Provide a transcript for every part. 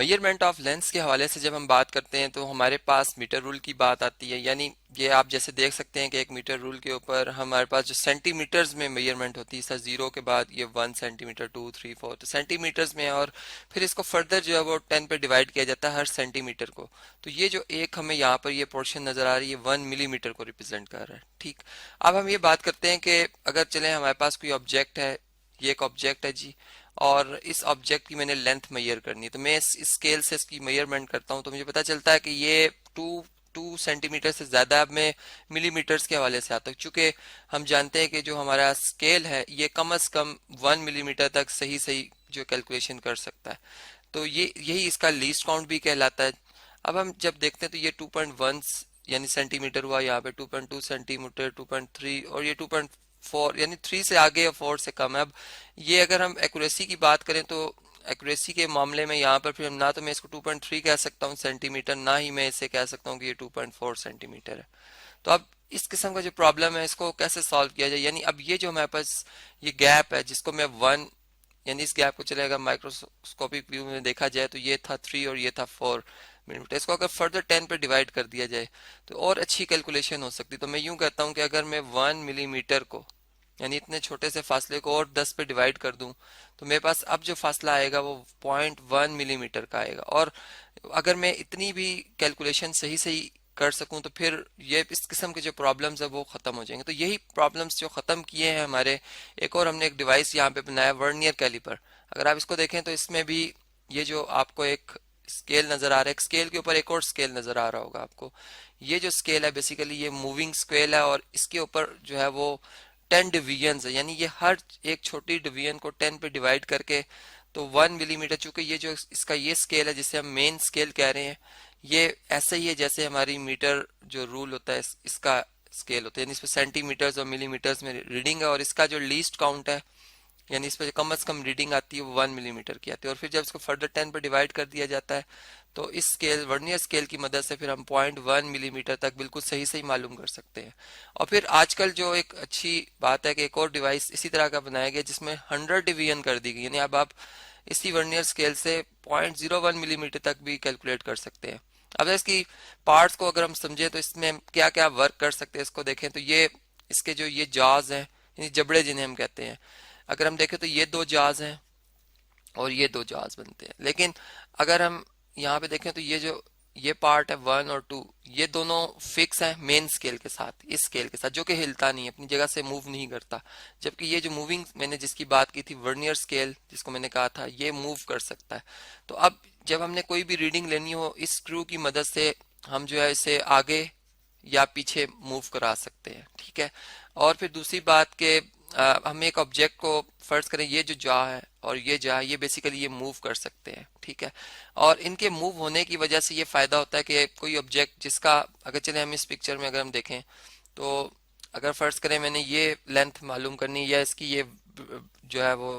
Measurement of lens के हवाले से जब हम बात करते हैं तो हमारे पास मीटर रूल की बात आती है। यानी ये आप जैसे देख सकते हैं कि एक मीटर रूल के ऊपर हमारे पास जो सेंटीमीटर्स में मेजरमेंट होती है, सर जीरो के बाद ये 1 सेंटीमीटर, 2, 3, 4, तो सेंटीमीटर्स में है। और फिर इसको फर्दर जो है वो 10 पे डिवाइड किया जाता है हर सेंटीमीटर को। तो ये जो एक हमें यहाँ पर ये पोर्शन नजर आ रही है 1 मिलीमीटर को रिप्रेजेंट कर रहा है। ठीक, अब हम ये बात करते हैं कि अगर चले हमारे पास कोई ऑब्जेक्ट है, ये एक ऑब्जेक्ट है जी, और इस ऑब्जेक्ट की मैंने लेंथ मेजर करनी है, तो मैं इस स्केल से इसकी मेजरमेंट करता हूँ तो मुझे पता चलता है कि ये टू 2 सेंटीमीटर से ज़्यादा। अब मैं मिलीमीटर्स के हवाले से आता हूँ, चूँकि हम जानते हैं कि जो हमारा स्केल है ये कम अज़ कम 1 मिलीमीटर तक सही सही जो कैलकुलेशन कर सकता है। तो ये यही इसका लीस्ट काउंट भी कहलाता है। अब हम जब देखते हैं तो ये 2.1 यानी सेंटीमीटर हुआ, यहाँ पे 2.2 सेंटीमीटर, 2.3, और ये 2.4 यानी 3 से आगे या 4 से कम है। अब ये अगर हम एक्यूरेसी की बात करें तो एक्यूरेसी के मामले में यहाँ पर फिर हम ना तो मैं इसको 2.3 कह सकता हूँ सेंटीमीटर, ना ही मैं इसे कह सकता हूँ कि ये 2.4 सेंटीमीटर है। तो अब इस किस्म का जो प्रॉब्लम है इसको कैसे सॉल्व किया जाए, यानी अब ये जो हमारे पास ये गैप है जिसको मैं 1, यानी इस गैप को चलेगा माइक्रोस्कोपिक व्यू में देखा जाए तो ये था 3 और ये था 4 मिलीमीटर। इसको अगर फर्दर 10 पे डिवाइड कर दिया जाए तो और अच्छी कैलकुलेशन हो सकती। तो मैं यूं कहता हूं कि अगर मैं 1 मिलीमीटर को, यानी इतने छोटे से फासले को और 10 पे डिवाइड कर दूं तो मेरे पास अब जो फासला आएगा वो 0.1 मिलीमीटर का आएगा। और अगर मैं इतनी भी कैलकुलेशन सही सही कर सकूं तो फिर ये इस किस्म के जो प्रॉब्लम्स है वो ख़त्म हो जाएंगे। तो यही प्रॉब्लम्स जो ख़त्म किए हैं हमारे, एक और हमने एक डिवाइस यहाँ पे बनाया वर्नियर कैलिपर। अगर आप इसको देखें तो इसमें भी ये जो आपको एक स्केल नज़र आ रहा है, एक स्केल के ऊपर एक और स्केल नज़र आ रहा होगा आपको। ये जो स्केल है बेसिकली ये मूविंग स्केल है और इसके ऊपर जो है वो 10 डिवीजन है, यानी ये हर एक छोटी डिवीजन को 10 पे डिवाइड करके तो 1 मिलीमीटर, चूंकि ये जो इसका ये स्केल है जिसे हम मेन स्केल कह रहे हैं, ये ऐसे ही है जैसे हमारी मीटर जो रूल होता है इसका स्केल होता है, यानी इसमें सेंटीमीटर्स और मिलीमीटर्स में रीडिंग है। और इसका जो लीस्ट काउंट है, यानी इस पर कम से कम रीडिंग आती है वो 1 मिलीमीटर की आती है। और फिर जब इसको फर्दर 10 पर डिवाइड कर दिया जाता है तो इस स्केल वर्नियर स्केल की मदद से फिर हम 0.1 मिलीमीटर तक बिल्कुल सही सही मालूम कर सकते हैं। और फिर आजकल जो एक अच्छी बात है कि एक और डिवाइस इसी तरह का बनाया गया जिसमें 100 डिवीजन कर दी गई, यानी अब आप इसी वर्नियर स्केल से 0.01 मिलीमीटर तक भी कैलकुलेट कर सकते हैं। अब इसकी पार्ट्स को अगर हम समझे तो इसमें क्या क्या वर्क कर सकते हैं इसको देखें तो ये इसके जो ये जाज हैं, यानी जबड़े जिन्हें हम कहते हैं, अगर हम देखें तो ये दो जाज हैं और ये दो जहाज बनते हैं। लेकिन अगर हम यहाँ पे देखें तो ये जो ये पार्ट है 1 और 2, ये दोनों फिक्स है मेन स्केल के साथ, इस स्केल के साथ जो कि हिलता नहीं है, अपनी जगह से मूव नहीं करता। जबकि ये जो मूविंग मैंने जिसकी बात की थी वर्नियर स्केल जिसको मैंने कहा था ये मूव कर सकता है। तो अब जब हमने कोई भी रीडिंग लेनी हो इस स्क्रू की मदद से हम जो है इसे आगे या पीछे मूव करा सकते हैं। ठीक है, और फिर दूसरी बात के हम एक ऑब्जेक्ट को फर्ज करें, ये जो जा है और ये जा है ये बेसिकली ये मूव कर सकते हैं। ठीक है, और इनके मूव होने की वजह से ये फायदा होता है कि कोई ऑब्जेक्ट जिसका, अगर चले हम इस पिक्चर में अगर हम देखें तो अगर फर्ज करें मैंने ये लेंथ मालूम करनी है या इसकी ये जो है वो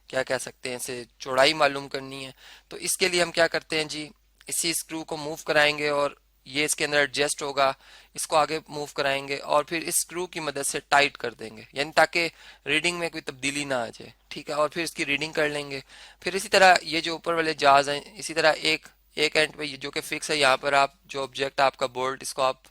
क्या कह सकते हैं इसे चौड़ाई मालूम करनी है, तो इसके लिए हम क्या करते हैं जी, इसी स्क्रू को मूव कराएंगे और ये इसके अंदर एडजस्ट होगा, इसको आगे मूव कराएंगे और फिर इस स्क्रू की मदद से टाइट कर देंगे, यानी ताकि रीडिंग में कोई तब्दीली ना आ जाए। ठीक है, और फिर इसकी रीडिंग कर लेंगे। फिर इसी तरह ये जो ऊपर वाले जहाज हैं इसी तरह एक एक एंड पे जो कि फिक्स है, यहाँ पर आप जो ऑब्जेक्ट आपका बोल्ट इसको आप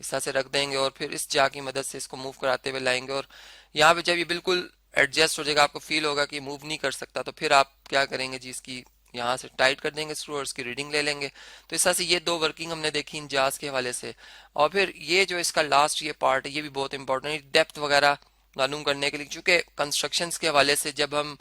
इस तरह से रख देंगे और फिर इस जा की मदद से इसको मूव कराते हुए लाएंगे। और यहाँ पे जब ये बिल्कुल एडजस्ट हो जाएगा, आपको फील होगा कि मूव नहीं कर सकता, तो फिर आप क्या करेंगे जी, इसकी यहाँ से टाइट कर देंगे स्क्रू और इसकी रीडिंग ले लेंगे। तो इस तरह से ये दो वर्किंग हमने देखी इन जाज के हवाले से। और फिर ये जो इसका लास्ट ये पार्ट है ये भी बहुत इंपॉर्टेंट है डेप्थ वगैरह मालूम करने के लिए, क्योंकि कंस्ट्रक्शन के हवाले से जब हम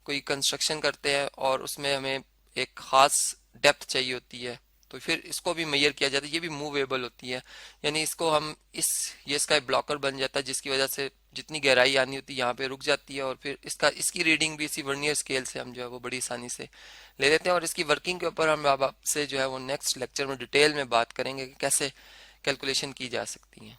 कोई कंस्ट्रक्शन करते हैं और उसमें हमें एक खास डेप्थ चाहिए होती है तो फिर इसको भी मेजर किया जाता है। ये भी मूवेबल होती है, यानी इसको हम ये इसका एक ब्लॉकर बन जाता है जिसकी वजह से जितनी गहराई आनी होती है यहाँ पे रुक जाती है। और फिर इसकी रीडिंग भी इसी वर्नियर स्केल से हम जो है वो बड़ी आसानी से ले लेते हैं। और इसकी वर्किंग के ऊपर हम अब आपसे जो है वो नेक्स्ट लेक्चर में डिटेल में बात करेंगे कि कैसे कैलकुलेशन की जा सकती है।